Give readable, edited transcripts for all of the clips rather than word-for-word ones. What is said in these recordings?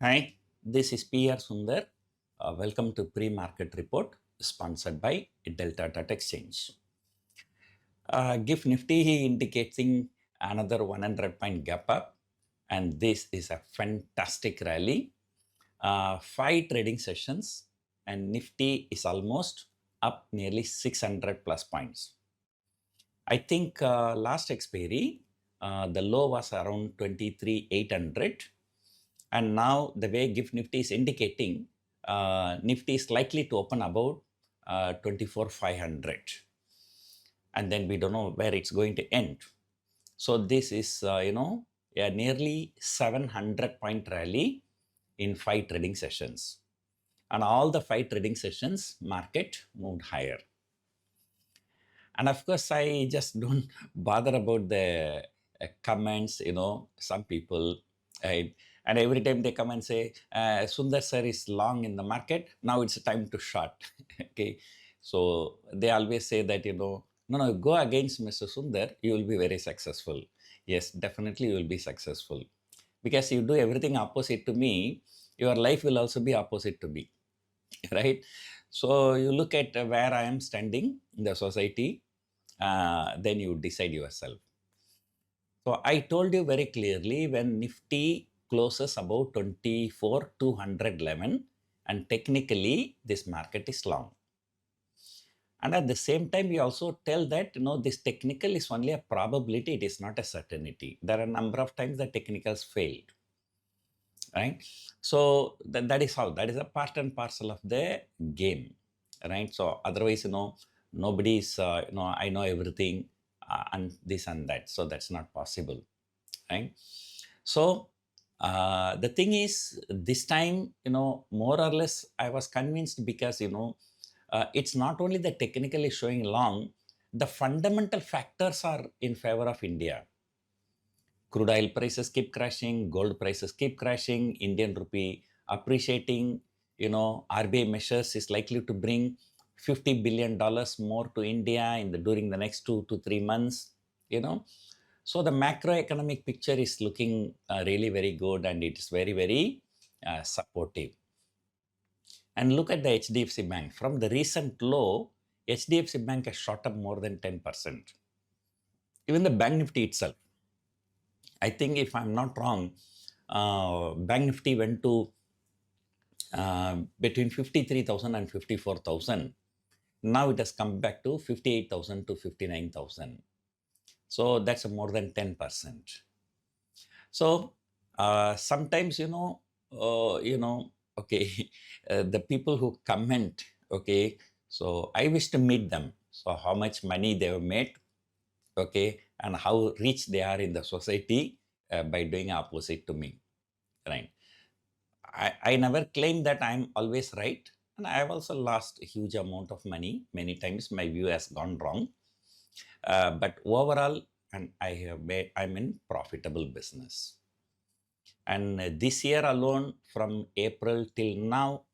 Hi, this is PR Sundar. Welcome to Pre-Market Report sponsored by Delta Dot Exchange. GIF Nifty indicating another 100-point gap up, and this is a fantastic rally. 5 trading sessions, and Nifty is almost up nearly 600 plus points. I think last expiry, the low was around 23,800. And now the way GIFT Nifty is indicating, Nifty is likely to open about 24,500. And then we don't know where it's going to end. So this is, a nearly 700-point rally in 5 trading sessions. And all the 5 trading sessions, market moved higher. And of course, I just don't bother about the comments, some people, and every time they come and say, Sundar sir is long in the market, now it's time to short. Okay. So they always say that, no, go against Mr. Sundar, you will be very successful. Yes, definitely you will be successful. Because you do everything opposite to me, your life will also be opposite to me. Right? So you look at where I am standing in the society, then you decide yourself. So I told you very clearly when Nifty closes about 24,211, and technically this market is long. And at the same time, we also tell that this technical is only a probability; it is not a certainty. There are a number of times the technicals failed, right? So that is how, that is a part and parcel of the game, right? So otherwise, nobody is, I know everything and this and that. So that's not possible, right? So the thing is, this time, more or less, I was convinced because, it's not only the technical is showing long, the fundamental factors are in favor of India. Crude oil prices keep crashing, gold prices keep crashing, Indian rupee appreciating, RBI measures is likely to bring $50 billion more to India during the next 2 to 3 months, So the macroeconomic picture is looking really very good, and it is very, very supportive. And look at the HDFC Bank. From the recent low, HDFC Bank has shot up more than 10%. Even the Bank Nifty itself, I think if I'm not wrong, Bank Nifty went to between 53,000 and 54,000. Now it has come back to 58,000 to 59,000. So that's more than 10%. So sometimes, okay, the people who comment, okay, so I wish to meet them. So how much money they have made, okay, and how rich they are in the society by doing opposite to me, right? I never claim that I'm always right, and I have also lost a huge amount of money. Many times my view has gone wrong, but overall, and I'm in profitable business. And this year alone, from April till now,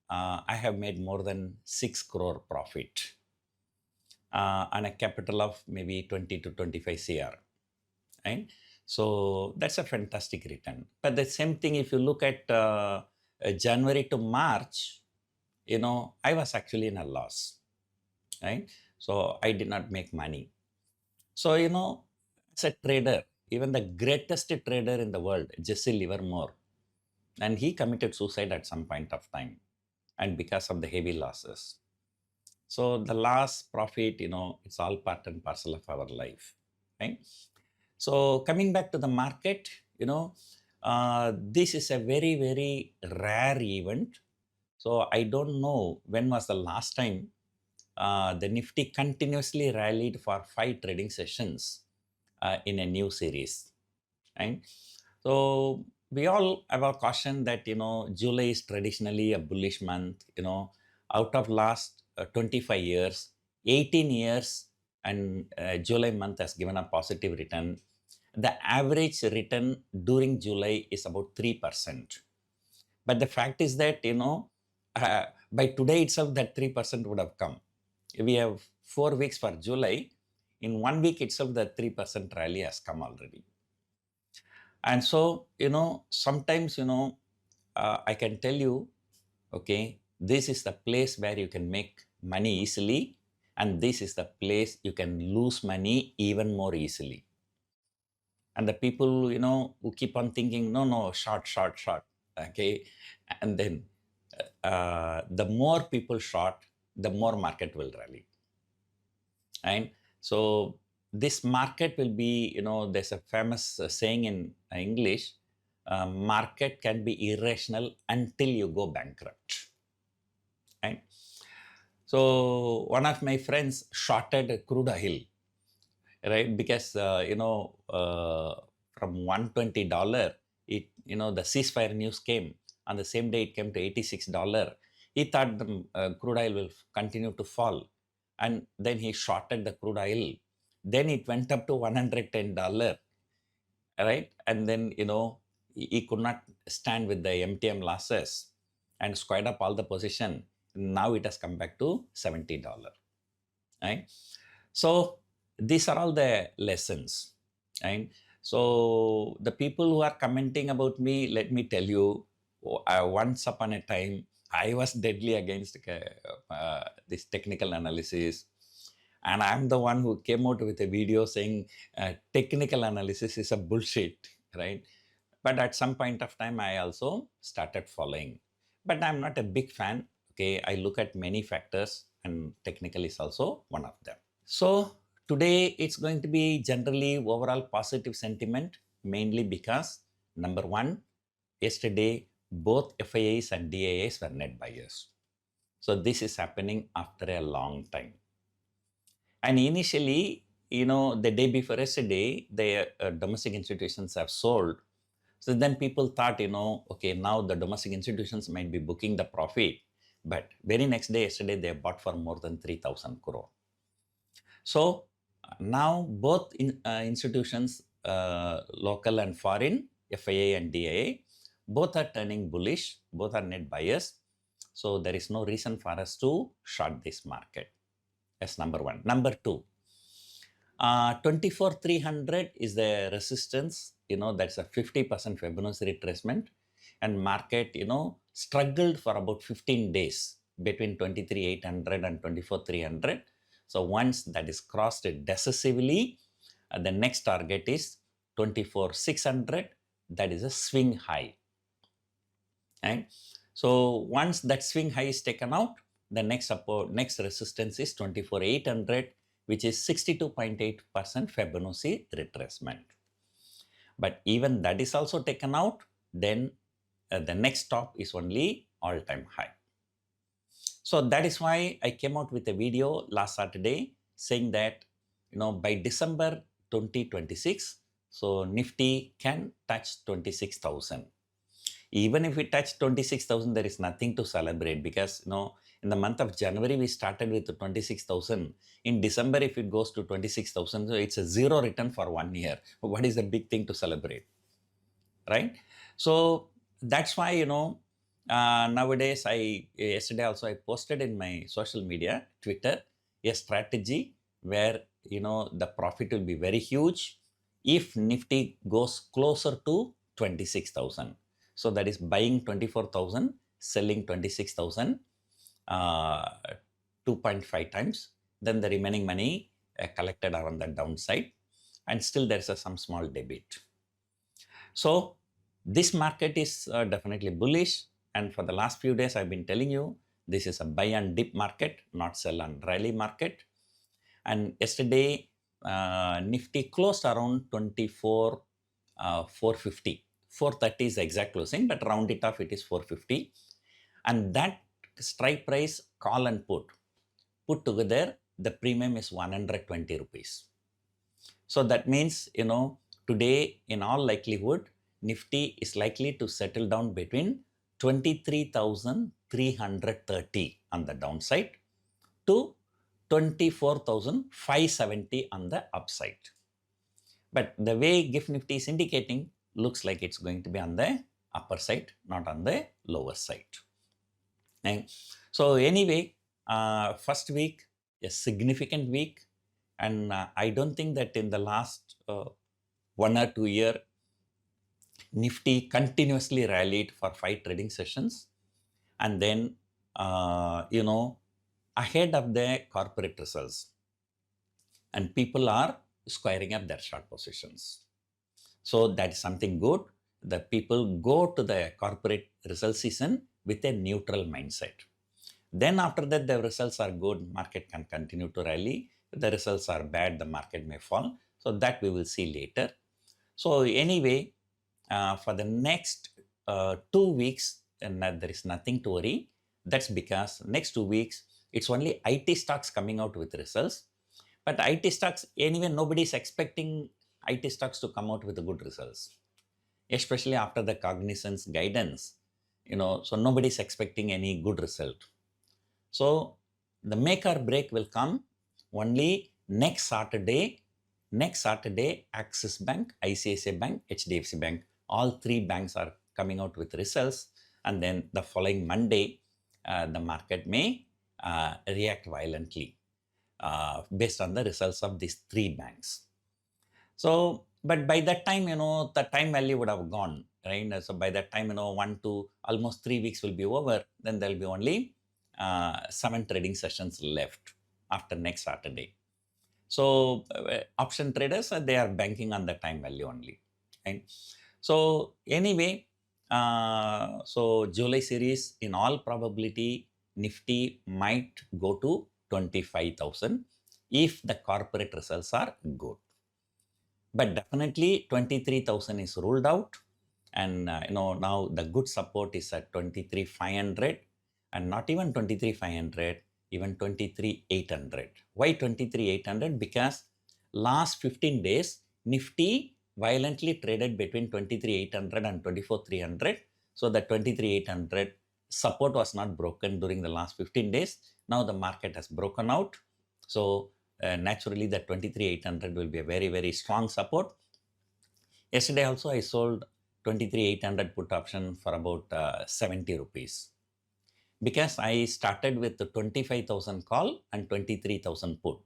I have made more than 6 crore profit on a capital of maybe 20 to 25 CR. Right? So that's a fantastic return. But the same thing, if you look at January to March, I was actually in a loss. Right? So I did not make money. So, as a trader, even the greatest trader in the world, Jesse Livermore, and he committed suicide at some point of time, and because of the heavy losses. So the loss, profit, it's all part and parcel of our life, right? So coming back to the market, this is a very, very rare event. So I don't know when was the last time the Nifty continuously rallied for 5 trading sessions in a new series, right? So we all have a caution that, July is traditionally a bullish month, out of last 25 years, 18 years, and July month has given a positive return. The average return during July is about 3%. But the fact is that, by today itself, that 3% would have come. We have 4 weeks for July. In 1 week itself, the 3% rally has come already. And so, sometimes, I can tell you, okay, this is the place where you can make money easily, and this is the place you can lose money even more easily. And the people, who keep on thinking, no, no, short, short, short, okay, and then the more people short, the more market will rally. And so this market will be, there's a famous saying in English, market can be irrational until you go bankrupt. Right? So one of my friends shorted crude oil, right? Because from $120, the ceasefire news came. On the same day, it came to $86. He thought the crude oil will continue to fall, and then he shorted the crude oil. Then it went up to $110, right? And then he could not stand with the MTM losses and squared up all the position. Now it has come back to $70, right? So these are all the lessons, right? So the people who are commenting about me, let me tell you, once upon a time, I was deadly against this technical analysis. And I'm the one who came out with a video saying technical analysis is a bullshit, right? But at some point of time, I also started following. But I'm not a big fan. Okay, I look at many factors, and technical is also one of them. So today it's going to be generally overall positive sentiment, mainly because number one, yesterday both FIIs and DIIs were net buyers. So this is happening after a long time. And initially, the day before yesterday, the domestic institutions have sold. So then people thought, okay, now the domestic institutions might be booking the profit. But very next day, yesterday, they bought for more than 3,000 crore. So now both institutions, local and foreign, FII and DIA, both are turning bullish, both are net buyers. So there is no reason for us to short this market. That's number one. Number two, 24,300 is the resistance, that's a 50% Fibonacci retracement. And market, struggled for about 15 days between 23,800 and 24,300. So once that is crossed decisively, the next target is 24,600. That is a swing high. Right? So once that swing high is taken out, the next support, next resistance is 24,800, which is 62.8% Fibonacci retracement. But even that is also taken out, then the next top is only all-time high. So that is why I came out with a video last Saturday saying that, by December 2026, so Nifty can touch 26,000. Even if we touch 26,000, there is nothing to celebrate because, in the month of January, we started with 26,000. In December, if it goes to 26,000, so it's a zero return for 1 year. What is the big thing to celebrate, right? So that's why, nowadays, yesterday also I posted in my social media, Twitter, a strategy where, the profit will be very huge if Nifty goes closer to 26,000. So that is buying 24,000, selling 26,000, 2.5 times. Then the remaining money collected are on the downside, and still there's some small debit. So this market is definitely bullish, and for the last few days I've been telling you this is a buy and dip market, not sell and rally market. And yesterday Nifty closed around 24,450. 430 is the exact closing, but round it off, it is 450. And that strike price, call and put together, the premium is 120 rupees. So that means, today, in all likelihood, Nifty is likely to settle down between 23,330 on the downside to 24,570 on the upside. But the way GIFT Nifty is indicating, looks like it's going to be on the upper side, not on the lower side. And so anyway, first week, a significant week. And I don't think that in the last 1 or 2 years, Nifty continuously rallied for 5 trading sessions, and then, ahead of the corporate results, and people are squaring up their short positions. So that is something good. The people go to the corporate result season with a neutral mindset. Then after that, the results are good, market can continue to rally. If the results are bad, the market may fall. So that we will see later. So anyway, for the next 2 weeks, and there is nothing to worry. That's because next 2 weeks, it's only IT stocks coming out with results. But IT stocks, anyway, nobody is expecting IT stocks to come out with good results, especially after the Cognizant's guidance. So nobody is expecting any good result. So the make or break will come only next Saturday. Next Saturday, Axis Bank, ICICI Bank, HDFC Bank, all 3 banks are coming out with results. And then the following Monday, the market may react violently based on the results of these 3 banks. So, but by that time, the time value would have gone, right? So by that time, 1 to almost 3 weeks will be over. Then there'll be only 7 trading sessions left after next Saturday. So option traders, they are banking on the time value only. Right? So anyway, so July series, in all probability, Nifty might go to 25,000 if the corporate results are good. But definitely 23,000 is ruled out. And now the good support is at 23,500, and not even 23,500, even 23,800. Why 23,800? Because last 15 days, Nifty violently traded between 23,800 and 24,300. So the 23,800 support was not broken during the last 15 days. Now the market has broken out. So naturally, the 23,800 will be a very, very strong support. Yesterday also, I sold 23,800 put option for about 70 rupees. Because I started with the 25,000 call and 23,000 put.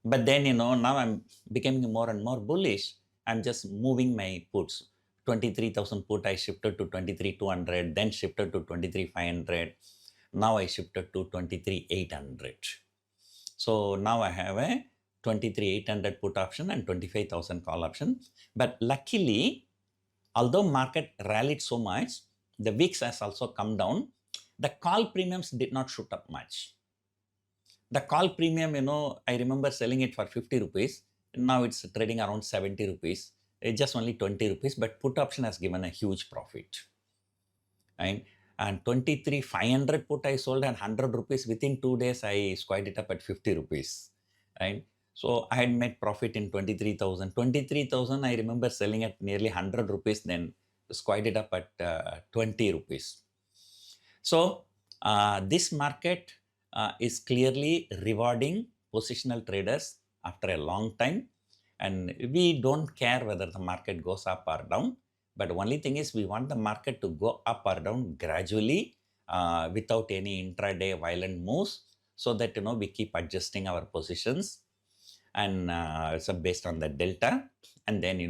But then, now I'm becoming more and more bullish. I'm just moving my puts. 23,000 put, I shifted to 23,200, then shifted to 23,500. Now I shifted to 23,800. So now I have a 23,800 put option and 25,000 call option. But luckily, although market rallied so much, the VIX has also come down. The call premiums did not shoot up much. The call premium, I remember selling it for 50 rupees. Now it's trading around 70 rupees. It's just only 20 rupees, but put option has given a huge profit. Right? And 23,500 put I sold at 100 rupees. Within 2 days, I squared it up at 50 rupees. Right? So I had made profit in 23,000. 23,000, I remember selling at nearly 100 rupees, then squared it up at 20 rupees. So this market is clearly rewarding positional traders after a long time. And we don't care whether the market goes up or down. But the only thing is we want the market to go up or down gradually without any intraday violent moves, so that we keep adjusting our positions, and so based on the delta, and then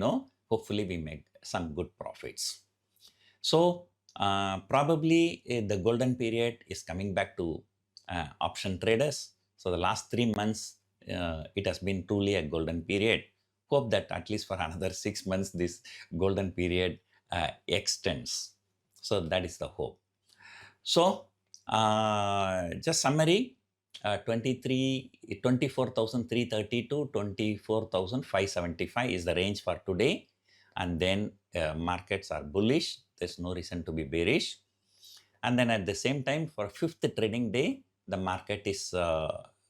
hopefully we make some good profits. So probably the golden period is coming back to option traders. So the last 3 months it has been truly a golden period. Hope that at least for another 6 months this golden period extends. So that is the hope. So just summary, 24,330 to 24,575 is the range for today. And then markets are bullish. There's no reason to be bearish. And then at the same time, for 5th trading day, the market is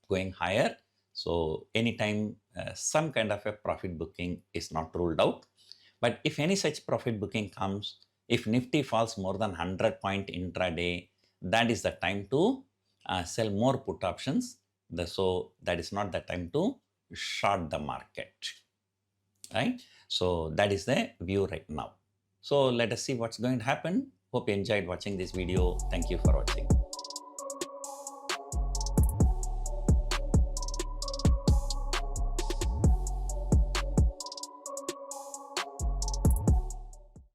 going higher. So anytime some kind of a profit booking is not ruled out. But if any such profit booking comes, if Nifty falls more than 100 point intraday, that is the time to sell more put options. So that is not the time to short the market. Right? So that is the view right now. So let us see what's going to happen. Hope you enjoyed watching this video. Thank you for watching.